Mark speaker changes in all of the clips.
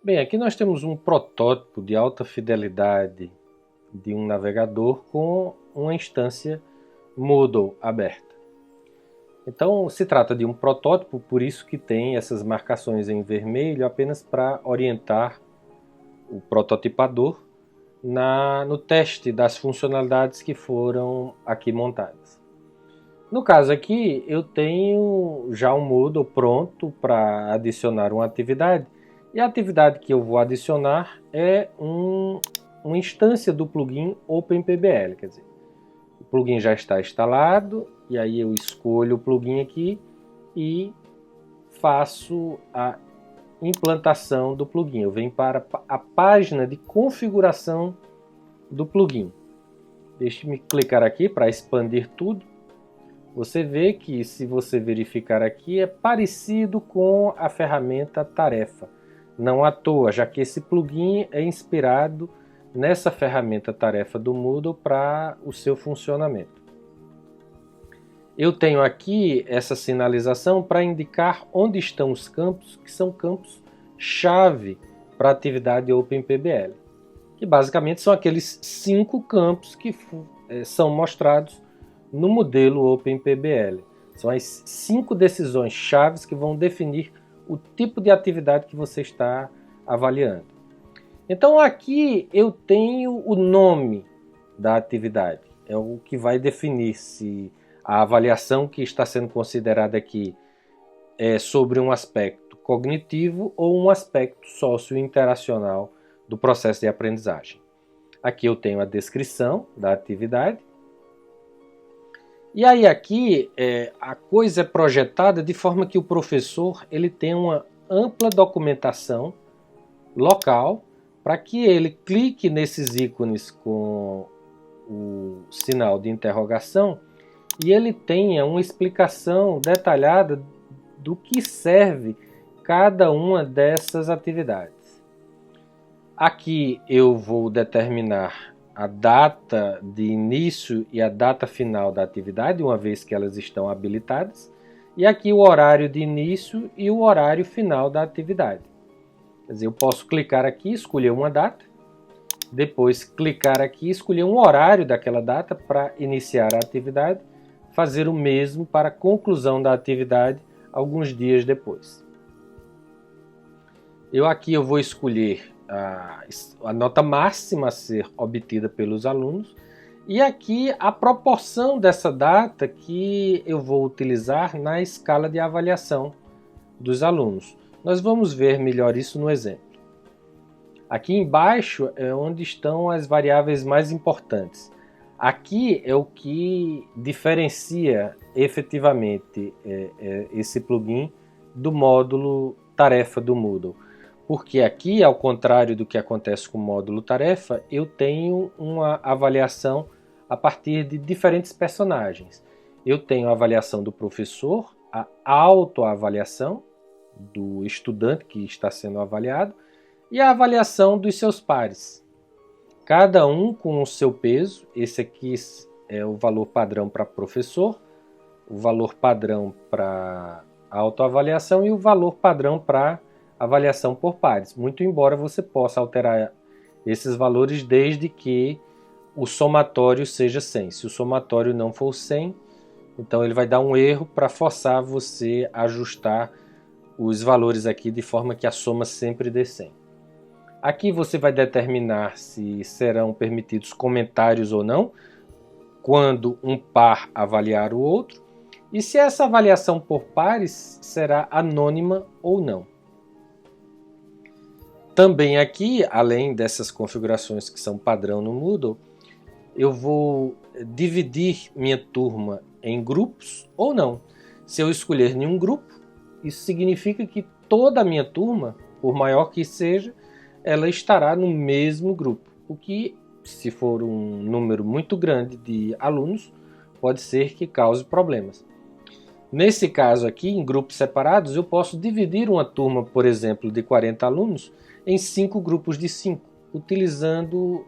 Speaker 1: Bem, aqui nós temos um protótipo de alta fidelidade de um navegador com uma instância Moodle aberta. Então, se trata de um protótipo, por isso que tem essas marcações em vermelho, apenas para orientar o prototipador no teste das funcionalidades que foram aqui montadas. No caso aqui, eu tenho já um Moodle pronto para adicionar uma atividade, e a atividade que eu vou adicionar é uma instância do plugin OpenPBL, quer dizer, o plugin já está instalado, e aí eu escolho o plugin aqui e faço a implantação do plugin. Eu venho para a página de configuração do plugin. Deixe-me clicar aqui para expandir tudo. Você vê que, se você verificar aqui, é parecido com a ferramenta Tarefa. Não à toa, já que esse plugin é inspirado nessa ferramenta Tarefa do Moodle para o seu funcionamento. Eu tenho aqui essa sinalização para indicar onde estão os campos, que são campos-chave para a atividade OpenPBL, que basicamente são aqueles 5 campos que são mostrados no modelo OpenPBL. São as 5 decisões chaves que vão definir o tipo de atividade que você está avaliando. Então aqui eu tenho o nome da atividade, é o que vai definir se a avaliação que está sendo considerada aqui é sobre um aspecto cognitivo ou um aspecto socio-interacional do processo de aprendizagem. Aqui eu tenho a descrição da atividade. E aí aqui a coisa é projetada de forma que o professor ele tem uma ampla documentação local para que ele clique nesses ícones com o sinal de interrogação e ele tenha uma explicação detalhada do que serve cada uma dessas atividades. Aqui eu vou determinar a data de início e a data final da atividade, uma vez que elas estão habilitadas, e aqui o horário de início e o horário final da atividade. Quer dizer, eu posso clicar aqui, escolher uma data, depois clicar aqui, escolher um horário daquela data para iniciar a atividade, fazer o mesmo para a conclusão da atividade alguns dias depois. Aqui eu vou escolher a nota máxima a ser obtida pelos alunos e aqui a proporção dessa data que eu vou utilizar na escala de avaliação dos alunos. Nós vamos ver melhor isso no exemplo. Aqui embaixo é onde estão as variáveis mais importantes. Aqui é o que diferencia efetivamente esse plugin do módulo tarefa do Moodle. Porque aqui, ao contrário do que acontece com o módulo tarefa, eu tenho uma avaliação a partir de diferentes personagens. Eu tenho a avaliação do professor, a autoavaliação do estudante que está sendo avaliado e a avaliação dos seus pares. Cada um com o seu peso. Esse aqui é o valor padrão para professor, o valor padrão para autoavaliação e o valor padrão para avaliação por pares, muito embora você possa alterar esses valores desde que o somatório seja 100. Se o somatório não for 100, então ele vai dar um erro para forçar você a ajustar os valores aqui de forma que a soma sempre dê 100. Aqui você vai determinar se serão permitidos comentários ou não, quando um par avaliar o outro, e se essa avaliação por pares será anônima ou não. Também aqui, além dessas configurações que são padrão no Moodle, eu vou dividir minha turma em grupos ou não. Se eu escolher nenhum grupo, isso significa que toda a minha turma, por maior que seja, ela estará no mesmo grupo. O que, se for um número muito grande de alunos, pode ser que cause problemas. Nesse caso aqui, em grupos separados, eu posso dividir uma turma, por exemplo, de 40 alunos, em 5 grupos de 5, utilizando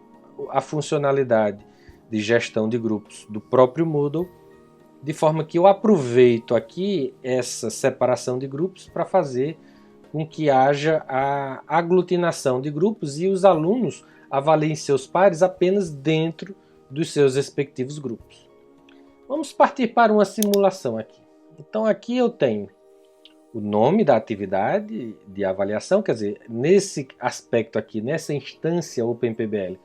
Speaker 1: a funcionalidade de gestão de grupos do próprio Moodle, de forma que eu aproveito aqui essa separação de grupos para fazer com que haja a aglutinação de grupos e os alunos avaliem seus pares apenas dentro dos seus respectivos grupos. Vamos partir para uma simulação aqui. Então aqui eu tenho o nome da atividade de avaliação, quer dizer, nesse aspecto aqui, nessa instância OpenPBL,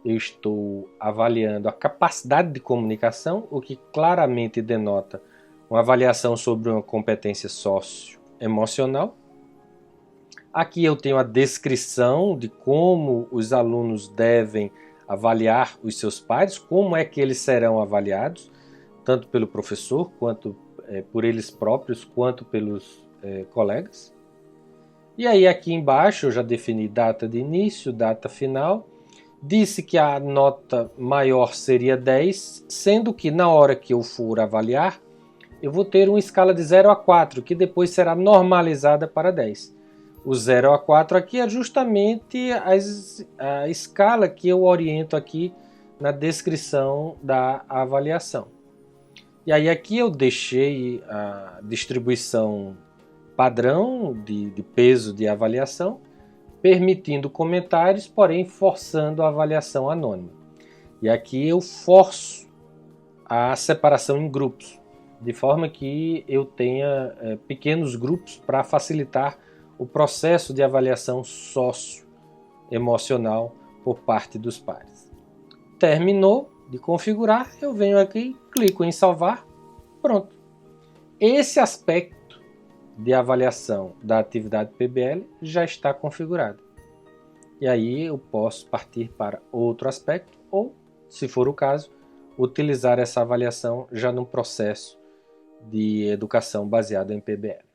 Speaker 1: eu estou avaliando a capacidade de comunicação, o que claramente denota uma avaliação sobre uma competência socioemocional. Aqui eu tenho a descrição de como os alunos devem avaliar os seus pares, como é que eles serão avaliados, tanto pelo professor, quanto por eles próprios, quanto pelos colegas. E aí aqui embaixo eu já defini data de início, data final. Disse que a nota maior seria 10, sendo que na hora que eu for avaliar, eu vou ter uma escala de 0 a 4, que depois será normalizada para 10. O 0 a 4 aqui é justamente a escala que eu oriento aqui na descrição da avaliação. E aí aqui eu deixei a distribuição padrão de peso de avaliação, permitindo comentários, porém forçando a avaliação anônima. E aqui eu forço a separação em grupos, de forma que eu tenha pequenos grupos para facilitar o processo de avaliação socioemocional por parte dos pares. Terminou de configurar, eu venho aqui, clico em salvar, pronto. Esse aspecto de avaliação da atividade PBL já está configurado. E aí eu posso partir para outro aspecto ou, se for o caso, utilizar essa avaliação já num processo de educação baseado em PBL.